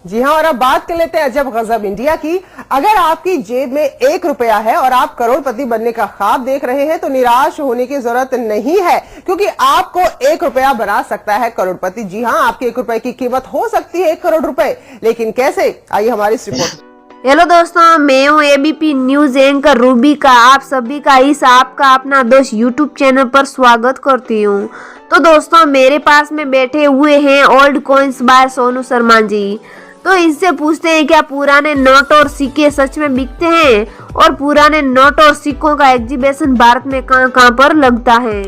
जी हाँ, और अब बात कर लेते हैं अजब गजब इंडिया की। अगर आपकी जेब में 1 रुपया है और आप करोड़पति बनने का ख्वाब देख रहे हैं तो निराश होने की जरूरत नहीं है, क्योंकि आपको 1 रुपया बना सकता है करोड़पति। जी हाँ, आपके 1 रुपए की कीमत हो सकती है 1 करोड़ रुपए, लेकिन कैसे, आइए हमारी इस रिपोर्ट। हेलो दोस्तों, मैं हूँ एबीपी न्यूज एंकर रूबी का आप सभी का इस आपका अपना दोस्त यूट्यूब चैनल पर स्वागत करती हूँ। तो दोस्तों, मेरे पास में बैठे हुए हैं old coins by Sonu Sharma ji. तो इनसे पूछते हैं क्या पुराने नोट और सिक्के सच में बिकते हैं, और पुराने नोट और सिक्कों का एग्जीबिशन भारत में कहाँ पर लगता है।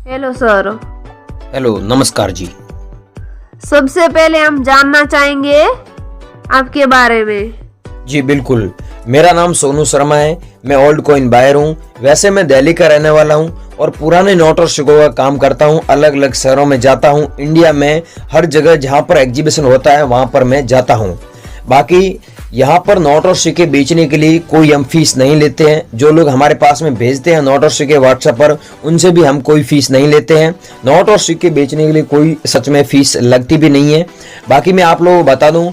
Hello sir. हेलो, नमस्कार जी। सबसे पहले हम जानना चाहेंगे आपके बारे में। जी बिल्कुल, मेरा नाम सोनू शर्मा है। मैं ओल्ड कॉइन बायर हूँ। वैसे मैं दिल्ली का रहने वाला हूँ और पुराने नोट और सिक्कों का काम करता हूँ। अलग अलग शहरों में जाता हूँ, इंडिया में हर जगह जहाँ पर एग्जीबिशन होता है वहाँ पर मैं जाता हूँ। बाकी यहाँ पर नोट और सिक्के बेचने के लिए कोई हम फीस नहीं लेते हैं। जो लोग हमारे पास में भेजते हैं नोट और सिक्के व्हाट्सएप पर, उनसे भी हम कोई फीस नहीं लेते हैं। नोट और सिक्के बेचने के लिए कोई सच में फीस लगती भी नहीं है। बाकी मैं आप लोगों को बता दूं,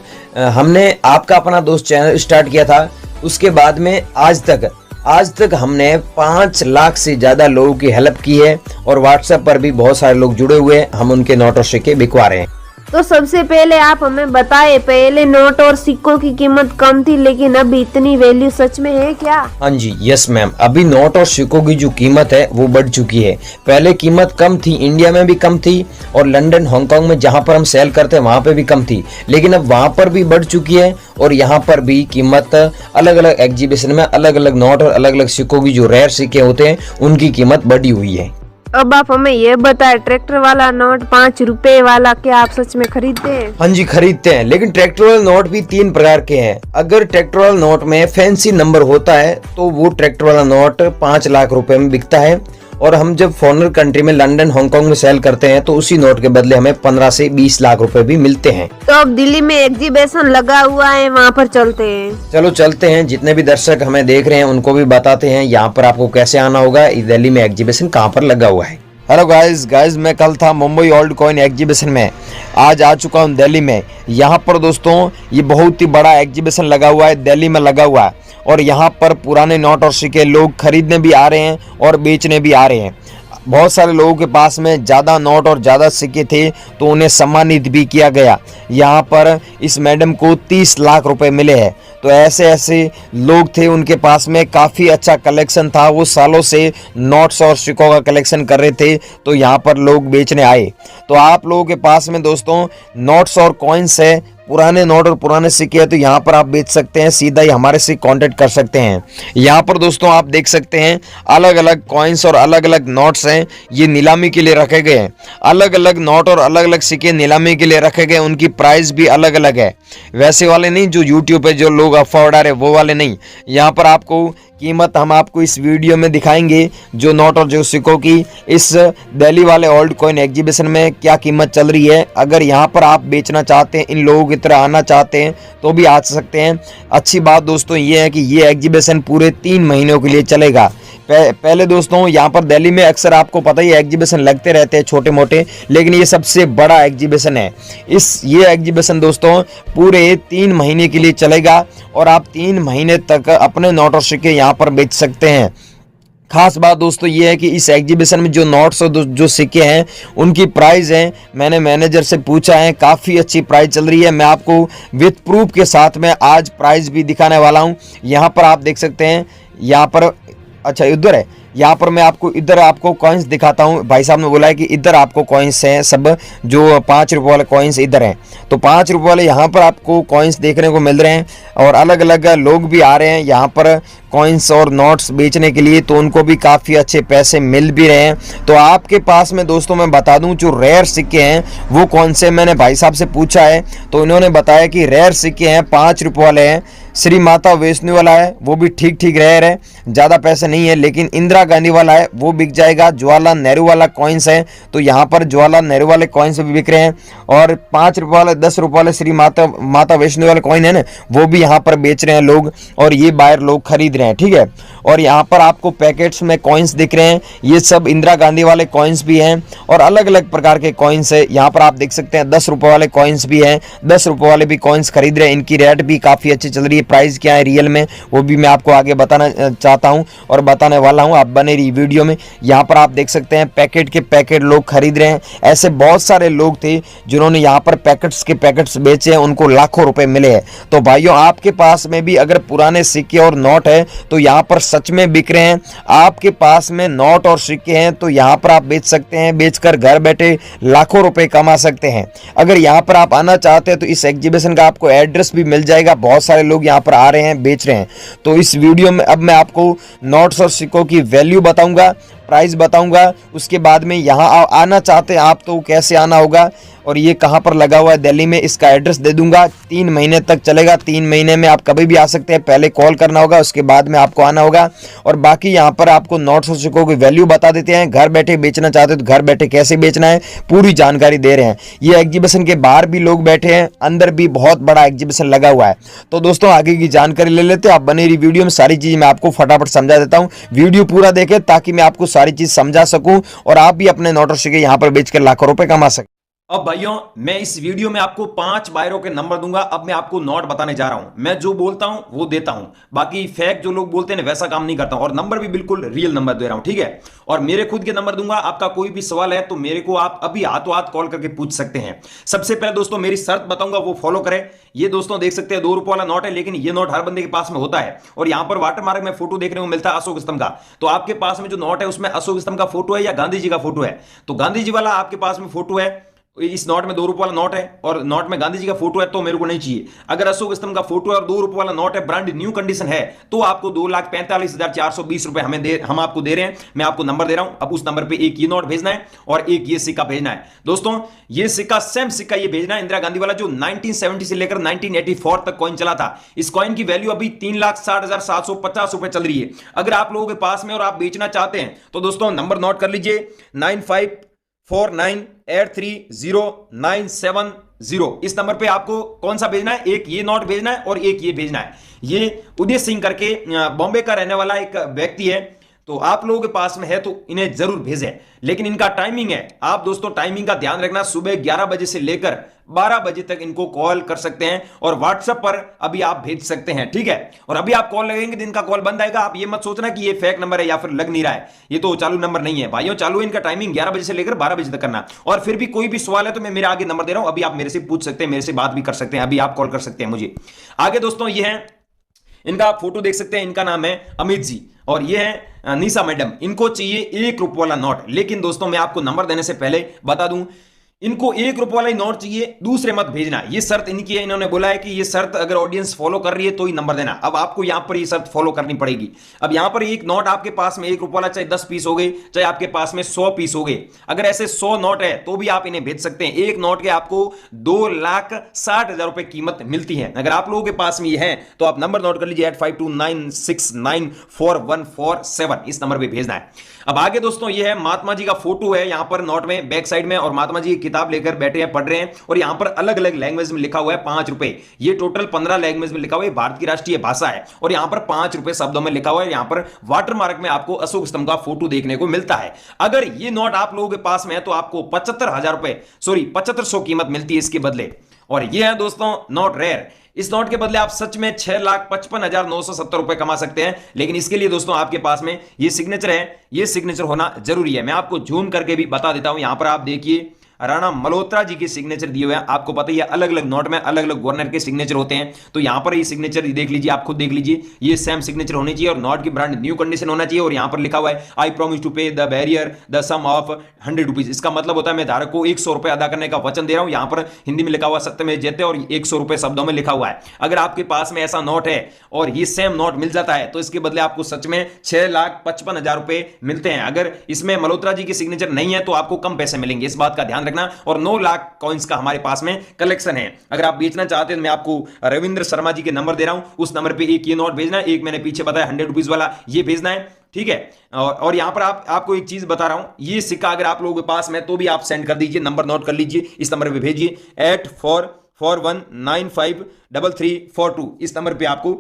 हमने आपका अपना दोस्त चैनल स्टार्ट किया था, उसके बाद में आज तक हमने 5 लाख से ज़्यादा लोगों की हेल्प की है और व्हाट्सएप पर भी बहुत सारे लोग जुड़े हुए हैं। हम उनके नोट और सिक्के बिकवा रहे हैं। तो सबसे पहले आप हमें बताएं, पहले नोट और सिक्कों की कीमत कम थी लेकिन अब इतनी वैल्यू सच में है क्या? हाँ जी, यस मैम। अभी नोट और सिक्कों की जो कीमत है वो बढ़ चुकी है। पहले कीमत कम थी, इंडिया में भी कम थी और लंदन, हांगकांग में जहाँ पर हम सेल करते हैं वहाँ पे भी कम थी, लेकिन अब वहाँ पर भी बढ़ चुकी है और यहाँ पर भी कीमत अलग अलग एग्जीबिशन में अलग अलग नोट और अलग अलग सिक्कों की जो रेयर सिक्के होते हैं उनकी कीमत बढ़ी हुई है। अब आप हमें ये बताएं, ट्रैक्टर वाला नोट 5 रुपए वाला क्या आप सच में खरीदते हैं? हाँ जी, खरीदते हैं, लेकिन ट्रैक्टर वाले नोट भी 3 प्रकार के हैं। अगर ट्रैक्टर वाला नोट में फैंसी नंबर होता है तो वो ट्रैक्टर वाला नोट 5 लाख रुपए में बिकता है, और हम जब फॉरेनर कंट्री में लंदन, हांगकांग में सेल करते हैं तो उसी नोट के बदले हमें 15 से 20 लाख रुपए भी मिलते हैं। तो अब दिल्ली में एग्जीबिशन लगा हुआ है, वहाँ पर चलते हैं। चलो चलते हैं। जितने भी दर्शक हमें देख रहे हैं उनको भी बताते हैं यहाँ पर आपको कैसे आना होगा, दिल्ली में एग्जीबिशन कहाँ पर लगा हुआ है। हेलो गाइस, मैं कल था मुंबई ओल्ड कॉइन एग्जीबिशन में, आज आ चुका हूँ दिल्ली में। यहाँ पर दोस्तों ये बहुत ही बड़ा एग्जीबिशन लगा हुआ है, दिल्ली में लगा हुआ है, और यहाँ पर पुराने नोट और सिक्के लोग खरीदने भी आ रहे हैं और बेचने भी आ रहे हैं। बहुत सारे लोगों के पास में ज़्यादा नोट और ज़्यादा सिक्के थे तो उन्हें सम्मानित भी किया गया। यहाँ पर इस मैडम को 30 लाख रुपए मिले हैं। तो ऐसे लोग थे, उनके पास में काफ़ी अच्छा कलेक्शन था। वो सालों से नोट्स और सिक्कों का कलेक्शन कर रहे थे, तो यहाँ पर लोग बेचने आए। तो आप लोगों के पास में दोस्तों नोट्स और कॉइन्स है, पुराने नोट और पुराने सिक्के हैं, तो यहाँ पर आप बेच सकते हैं, सीधा ही हमारे से कांटेक्ट कर सकते हैं। यहाँ पर दोस्तों आप देख सकते हैं अलग अलग कॉइन्स और अलग अलग नोट्स हैं, ये नीलामी के लिए रखे गए हैं। अलग अलग नोट और अलग अलग सिक्के नीलामी के लिए रखे गए, उनकी प्राइस भी अलग अलग है। वैसे वाले नहीं जो यूट्यूब पे जो लोग अफवाह उड़ा रहे वो वाले नहीं। यहाँ पर आपको कीमत हम आपको इस वीडियो में दिखाएंगे, जो नोट और जो सिक्कों की इस दिल्ली वाले ओल्ड कॉइन एग्जीबिशन में क्या कीमत चल रही है। अगर यहाँ पर आप बेचना चाहते हैं, इन लोगों की तरह आना चाहते हैं तो भी आ सकते हैं। अच्छी बात दोस्तों ये है कि ये एग्जीबिशन पूरे 3 महीनों के लिए चलेगा। पहले दोस्तों यहाँ पर दिल्ली में अक्सर आपको पता ही एग्जीबिशन लगते रहते हैं छोटे मोटे, लेकिन ये सबसे बड़ा एग्जीबिशन है। ये एग्जीबिशन दोस्तों पूरे 3 महीने के लिए चलेगा और आप 3 महीने तक अपने नोट और सिक्के यहाँ पर बेच सकते हैं। खास बात दोस्तों ये है कि इस एग्जीबिशन में जो नोट्स और जो सिक्के हैं उनकी प्राइस है, मैंने मैनेजर से पूछा है, काफ़ी अच्छी प्राइस चल रही है। मैं आपको विथ प्रूफ के साथ में आज प्राइस भी दिखाने वाला हूँ। यहाँ पर आप देख सकते हैं, यहाँ पर अच्छा इधर है, यहाँ पर मैं आपको इधर आपको कॉइन्स दिखाता हूँ। भाई साहब ने बोला है कि इधर आपको कॉइन्स हैं, सब जो 5 रुपये वाले कॉइन्स इधर हैं। तो 5 रुपये वाले यहाँ पर आपको कॉइन्स देखने को मिल रहे हैं और अलग अलग लोग भी आ रहे हैं यहाँ पर कॉइन्स और नोट्स बेचने के लिए, तो उनको भी काफ़ी अच्छे पैसे मिल भी रहे हैं। तो आपके पास में दोस्तों मैं बता दूं जो रेयर सिक्के हैं वो कौन से, मैंने भाई साहब से पूछा है तो इन्होंने बताया कि रेयर सिक्के हैं 5 रुपये वाले हैं। श्री माता वैष्णो वाला है वो भी ठीक रेयर है, ज़्यादा पैसे नहीं है, लेकिन इंदिरा गांधी वाला है वो बिक जाएगा। जवाहरलाल नेहरू वाला कॉइन्स है तो यहाँ पर जवाहरलाल नेहरू वाले कॉइन्स भी बिक रहे हैं, और 5 रुपये वाले 10 रुपये वाले श्री माता वैष्णो वाले कॉइन है ना वो भी यहाँ पर बेच रहे हैं लोग, और ये बायर लोग खरीद रहे हैं। ठीक है, और यहाँ पर आपको पैकेट्स में कॉइन्स दिख रहे हैं, ये सब इंदिरा गांधी वाले कॉइन्स भी हैं और अलग अलग प्रकार के कॉइन्स है। यहाँ पर आप देख सकते हैं 10 रुपए वाले कॉइन्स भी हैं, 10 रुपए वाले भी कॉइन्स खरीद रहे हैं। इनकी रेट भी काफ़ी अच्छी चल रही है। प्राइस क्या है रियल में वो भी मैं आपको आगे बताना चाहता हूँ और बताने वाला हूँ, आप बने रही वीडियो में। यहाँ पर आप देख सकते हैं पैकेट के पैकेट लोग खरीद रहे हैं। ऐसे बहुत सारे लोग थे जिन्होंने यहाँ पर पैकेट्स के पैकेट्स बेचे हैं, उनको लाखों रुपए मिले हैं। तो भाइयों आपके पास में भी अगर पुराने सिक्के और नोट है तो यहाँ पर सच में बिक रहे हैं। आपके पास में नोट और सिक्के हैं तो यहाँ पर आप बेच सकते हैं, बेचकर घर बैठे लाखों रुपए कमा सकते हैं। अगर यहाँ पर आप आना चाहते हैं तो इस एग्जीबिशन का आपको एड्रेस भी मिल जाएगा। बहुत सारे लोग यहाँ पर आ रहे हैं, बेच रहे हैं। तो इस वीडियो में अब मैं आपको नोट्स और सिक्कों की वैल्यू बताऊंगा, प्राइस बताऊंगा। उसके बाद में यहाँ आना चाहते हैं आप तो कैसे आना होगा और ये कहाँ पर लगा हुआ है दिल्ली में, इसका एड्रेस दे दूंगा। 3 महीने तक चलेगा, 3 महीने में आप कभी भी आ सकते हैं। पहले कॉल करना होगा, उसके बाद में आपको आना होगा। और बाकी यहाँ पर आपको नोट्स और सिक्कों की वैल्यू बता देते हैं। घर बैठे बेचना चाहते हो तो घर बैठे कैसे बेचना है पूरी जानकारी दे रहे हैं। ये एग्जीबिशन के बाहर भी लोग बैठे हैं, अंदर भी बहुत बड़ा एग्जीबिशन लगा हुआ है। तो दोस्तों आगे की जानकारी ले लेते हैं। आप बने रही वीडियो में, सारी चीज मैं आपको फटाफट समझा देता हूँ। वीडियो पूरा देखें ताकि मैं आपको सारी चीज समझा सकूं और आप भी अपने नोट और सिक्के यहाँ पर बेचकर लाखों रुपए कमा सकें। अब भाइयों मैं इस वीडियो में आपको 5 बायरों के नंबर दूंगा। अब मैं आपको नोट बताने जा रहा हूं। मैं जो बोलता हूं वो देता हूं, बाकी फेक जो लोग बोलते हैं वैसा काम नहीं करता हूं। और नंबर भी बिल्कुल रियल नंबर दे रहा हूं, ठीक है। और मेरे खुद के नंबर दूंगा। आपका कोई भी सवाल है तो मेरे को आप अभी हाथों हाथ कॉल करके पूछ सकते हैं। सबसे पहले दोस्तों मेरी शर्त बताऊंगा, वो फॉलो करें। ये दोस्तों देख सकते हैं 2 रुपए वाला नोट है, लेकिन ये नोट हर बंदे के पास में होता है। और यहां पर वाटरमार्क में फोटो देखने को मिलता है अशोक स्तंभ का। तो आपके पास में जो नोट है उसमें अशोक स्तंभ का फोटो है या गांधी जी का फोटो है? तो गांधी जी वाला आपके पास में फोटो है, इस नोट में 2 रुपए वाला नोट है और नोट में गांधी जी का फोटो है तो मेरे को नहीं चाहिए। अगर अशोक स्तंभ का फोटो है और 2 रुपए वाला नोट है, ब्रांड न्यू कंडीशन है, तो आपको 2,45,420 रुपए हम आपको दे रहे हैं। मैं आपको नंबर दे रहा हूं। अब उस नंबर पे एक ये नोट भेजना है और एक ये सिक्का भेजना है। दोस्तों ये सिक्का सेम सिक्का ये भेजना है इंदिरा गांधी वाला, जो 1970 से लेकर 1984 तक कॉइन चला था। इस कॉइन की वैल्यू अभी 3,60,750 रुपए चल रही है। अगर आप लोगों के पास में और आप बेचना चाहते हैं तो दोस्तों नंबर नोट कर लीजिए 9549830970। इस नंबर पे आपको कौन सा भेजना है? एक ये नोट भेजना है और एक ये भेजना है। ये उदय सिंह करके बॉम्बे का रहने वाला एक व्यक्ति है। तो आप लोगों के पास में है तो इन्हें जरूर भेजें। लेकिन इनका टाइमिंग है, आप दोस्तों टाइमिंग का ध्यान रखना। सुबह 11 बजे से लेकर 12 बजे तक इनको कॉल कर सकते हैं और व्हाट्सएप पर अभी आप भेज सकते हैं, ठीक है। और अभी आप कॉल लगेंगे तो इनका कॉल बंद आएगा। आप ये मत सोचना कि ये फेक नंबर है या फिर लग नहीं रहा है, ये तो चालू नंबर नहीं है भाइयों। चालू है इनका टाइमिंग 11 बजे से लेकर 12 बजे तक करना। और फिर भी कोई भी सवाल है तो मैं मेरे आगे नंबर दे रहा हूं, अभी आप मेरे से पूछ सकते हैं, मेरे से बात भी कर सकते हैं, अभी आप कॉल कर सकते हैं मुझे। आगे दोस्तों ये है, इनका आप फोटो देख सकते हैं। इनका नाम है अमित जी और ये है निशा मैडम। इनको चाहिए 1 रुपए वाला नोट। लेकिन दोस्तों मैं आपको नंबर देने से पहले बता दूं, इनको 1 रुपए वाला ही नोट चाहिए, दूसरे मत भेजना। ये शर्त इनकी है। इन्होंने बोला है कि ये शर्त अगर ऑडियंस फॉलो कर रही है तो ही नंबर देना। अब आपको यहां पर ये शर्त फॉलो करनी पड़ेगी। अब यहां पर एक नोट आपके पास में 1 रुपए वाला, चाहे 10 पीस हो गए, चाहे आपके पास में 100 पीस हो गए, अगर ऐसे 100 नोट है तो भी आप इन्हें भेज सकते हैं। एक नोट के आपको 2,60,000 रुपए कीमत मिलती है। अगर आप लोगों के पास में ये है तो आप नंबर नोट कर लीजिए 8529694147। इस नंबर पर भेजना है। अब आगे दोस्तों ये है महात्मा जी का फोटो है यहां पर नोट में बैक साइड में, और महात्मा जी की किताब लेकर बैठे हैं, पढ़ रहे हैं। और यहां पर अलग अलग लैंग्वेज में लिखा हुआ है 5 रुपए। ये टोटल 15 लैंग्वेज में लिखा हुआ है, भारत की राष्ट्रीय भाषा है। और यहां पर 5 रुपए शब्दों में लिखा हुआ है। यहां पर वाटरमार्क में आपको अशोक स्तंभ का फोटो देखने को मिलता है। अगर ये नोट आप लोगों के पास में है तो आपको 75,000 रुपए, सॉरी 7500 कीमत मिलती है इसके बदले। और ये है दोस्तों नोट रेयर। इस नोट के बदले आप सच में 6,55,970 रुपए कमा सकते हैं। लेकिन इसके लिए दोस्तों आपके पास में ये सिग्नेचर है, ये सिग्नेचर होना जरूरी है। मैं आपको जूम करके भी बता देता हूं। यहां पर आप देखिए राणा मल्होत्रा जी के सिग्नेचर दिए हुए हैं। आपको पता ही है अलग अलग नोट में अलग अलग गवर्नर के सिग्नेचर होते हैं। तो यहां पर ये सिग्नेचर देख लीजिए, आप खुद देख लीजिए, ये सेम सिग्नेचर होनी चाहिए और नोट की ब्रांड न्यू कंडीशन होना चाहिए। और यहां पर लिखा हुआ है I promise to pay the bearer the sum of 100 rupees. इसका मतलब होता है मैं धारक को 100 रुपए अदा करने का वचन दे रहा हूं। यहां पर हिंदी में लिखा हुआ सत्यमेव जयते और 100 रुपए शब्दों में लिखा हुआ है। अगर आपके पास में ऐसा नोट है और ये सेम नोट मिल जाता है तो इसके बदले आपको सच में 6,55,000 रुपए मिलते हैं। अगर इसमें मल्होत्रा जी की सिग्नेचर नहीं है तो आपको कम पैसे मिलेंगे, इस बात का ध्यान रखना। और 9 लाख कॉइंस का हमारे पास में कलेक्शन है। अगर आप बेचना चाहते हैं तो मैं आपको रविंद्र शर्मा जी के नंबर दे रहा हूं, उस नंबर पे एक ये नोट भेजना है, एक मैंने पीछे बताया 100 रुपीज वाला ये भेजना है, ठीक है। और यहां पर आपको एक चीज बता रहा हूं, ये सिक्का अगर आप लोगों के पास में तो भी आप सेंड कर दीजिए, नंबर नोट कर लीजिए, इस नंबर पे भेजिए 8441953342। इस नंबर पे आपको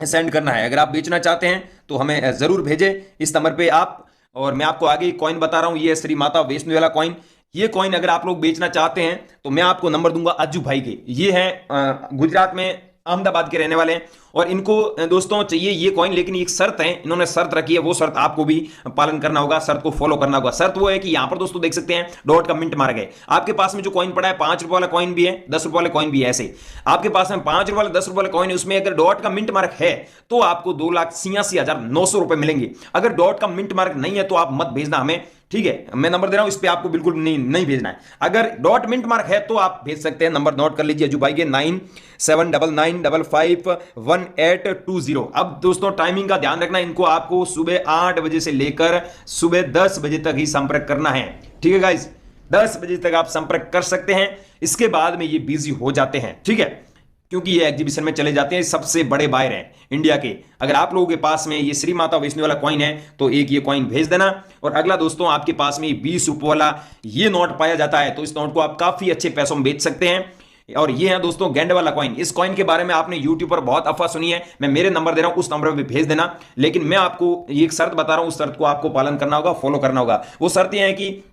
सेंड करना है। अगर आप बेचना चाहते हैं तो हमें जरूर भेजें इस नंबर पे आप। और मैं आपको आगे कॉइन बता रहा हूं, ये श्री माता वैष्णो वाला कॉइन। ये कॉइन अगर आप लोग बेचना चाहते हैं तो मैं आपको नंबर दूंगा अज्जू भाई के। ये हैं गुजरात में अहमदाबाद के रहने वाले हैं और इनको दोस्तों चाहिए ये कॉइन, लेकिन एक शर्त है, इन्होंने शर्त रखी है, वो शर्त आपको भी पालन करना होगा, शर्त को फॉलो करना होगा। शर्त वो है कि यहां पर दोस्तों देख सकते हैं डॉट का मिंट मार गए। आपके पास में जो कॉइन पड़ा है 5 रुपए वाला कॉइन भी है, 10 रुपए वाला कॉइन भी है। ऐसे आपके पास में 5 रुपए वाला 10 रुपए वाला कॉइन है, उसमें अगर डॉट का मिंट मार्क है तो आपको 2,86,900 रुपए मिलेंगे। अगर डॉट का मिंट मार्क नहीं है तो आप मत भेजना हमें, ठीक है। मैं नंबर दे रहा हूं, इस पे आपको बिल्कुल नहीं भेजना है। अगर डॉट मिंट मार्क है तो आप भेज सकते हैं। नंबर नोट कर लीजिए अज्जू भाई के 9799551820। अब दोस्तों टाइमिंग का ध्यान रखना, इनको आपको सुबह 8 बजे से लेकर सुबह 10 बजे तक ही संपर्क करना है, ठीक है गाइस। 10 बजे तक आप संपर्क कर सकते हैं, इसके बाद में ये बिजी हो जाते हैं, ठीक है, क्योंकि ये एग्जीबिशन में चले जाते हैं। सबसे बड़े बायर हैं इंडिया के। अगर आप लोगों के पास में ये श्री माता वैष्णो वाला कॉइन है तो एक ये कॉइन भेज देना। और अगला दोस्तों आपके पास में 20 रुपए वाला ये नोट पाया जाता है, तो इस नोट को आप काफी अच्छे पैसों में बेच सकते हैं। और ये है दोस्तों गेंडे वाला कॉइन। इस कॉइन के बारे में आपने यूट्यूब पर बहुत अफवाह सुनी है, मैं मेरे नंबर दे रहा हूं, उस नंबर पे भेज देना। लेकिन मैं आपको ये एक शर्त बता रहा हूं, उस शर्त को आपको पालन करना होगा, फॉलो करना होगा। वो शर्त ये है कि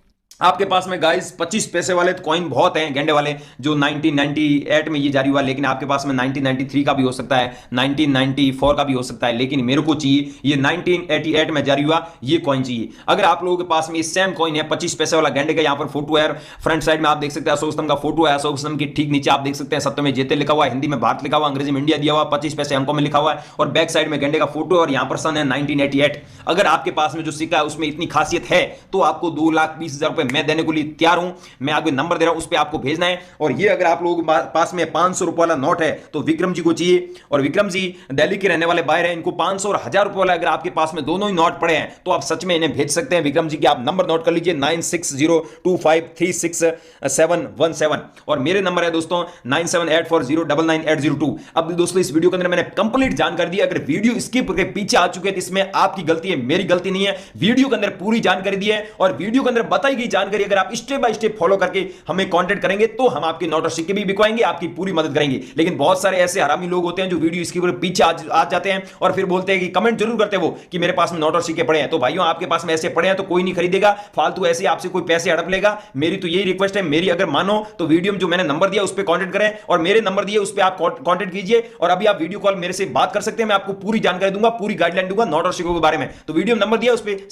आपके पास में गाइस 25 पैसे वाले तो कॉइन बहुत हैं गेंडे वाले, जो 1998 में ये जारी हुआ, लेकिन आपके पास में 1993 का भी हो सकता है, 1994 का भी हो सकता है, लेकिन मेरे को चाहिए ये 1988 में जारी हुआ ये कॉइन चाहिए। अगर आप लोगों के पास में सेम कॉइन है 25 पैसे वाला गेंडे का, यहाँ पर फोटो है, फ्रंट साइड में आप देख सकते हैं अशोक स्तंभ का फोटो है, अशोक स्तंभ के ठीक नीचे आप देख सकते हैं सत्य में जेते लिखा हुआ है, हिंदी में भारत लिखा हुआ, अंग्रेजी में इंडिया दिया हुआ, 25 पैसे अंकों में लिखा हुआ है, और बैक साइड में गेंडे का फोटो और यहाँ पर सन है 1988। अगर आपके पास में जो सिक्का है उसमें इतनी खासियत है तो आपको 2,20,000 रुपए मैं देने को लिए तैयार हूं। मैं आपको नंबर दे रहा हूं, उस पे आपको भेजना है। और ये अगर आप लोगों के पास में 500 रुपए वाला नोट है तो विक्रम जी को चाहिए, और विक्रम जी दिल्ली के रहने वाले बाहर हैं, इनको 500 और 1000 रुपए वाला अगर आपके पास में दोनों ही नोट पड़े हैं तो आप सच में इन्हें भेज सकते हैं। विक्रम जी के आप नंबर नोट कर लीजिए 9602536717। और मेरे नंबर है दोस्तों 9784099802। अब दोस्तों इस वीडियो के अंदर मैंने कंप्लीट जानकारी दी। अगर वीडियो स्किप करके पीछे आ चुके हैं तो इसमें आपकी गलती है, मेरी गलती नहीं है। वीडियो के अंदर पूरी जानकारी दी है और वीडियो के अंदर बताई गई जानकारी अगर आप स्टेप बाय स्टेप फॉलो करके हमें कांटेक्ट करेंगे तो हम आपके नोट और सिक्के भी बिकवाएंगे, आपकी पूरी मदद करेंगे। लेकिन बहुत सारे ऐसे हरामी लोग होते हैं जो वीडियो इसके पीछे आ जाते हैं और फिर बोलते हैं कि कमेंट जरूर करते हैं वो कि मेरे पास में नोट और सिक्के पड़े हैं। तो भाइयों आपके पास में ऐसे पड़े हैं तो कोई नहीं खरीदेगा, फालतू ऐसे आपसे कोई पैसे हड़प लेगा। मेरी तो यही रिक्वेस्ट है, मेरी अगर मानो तो वीडियो में जो मैंने नंबर दिया उस पर कांटेक्ट करें और मेरे नंबर दिए उस पर आप कांटेक्ट कीजिए। और अभी आप वीडियो कॉल मेरे से बात कर सकते हैं, मैं आपको पूरी जानकारी दूंगा, पूरी गाइडलाइन दूंगा नोट और सिक्कों के बारे में। तो वीडियो में नंबर दिया उस पर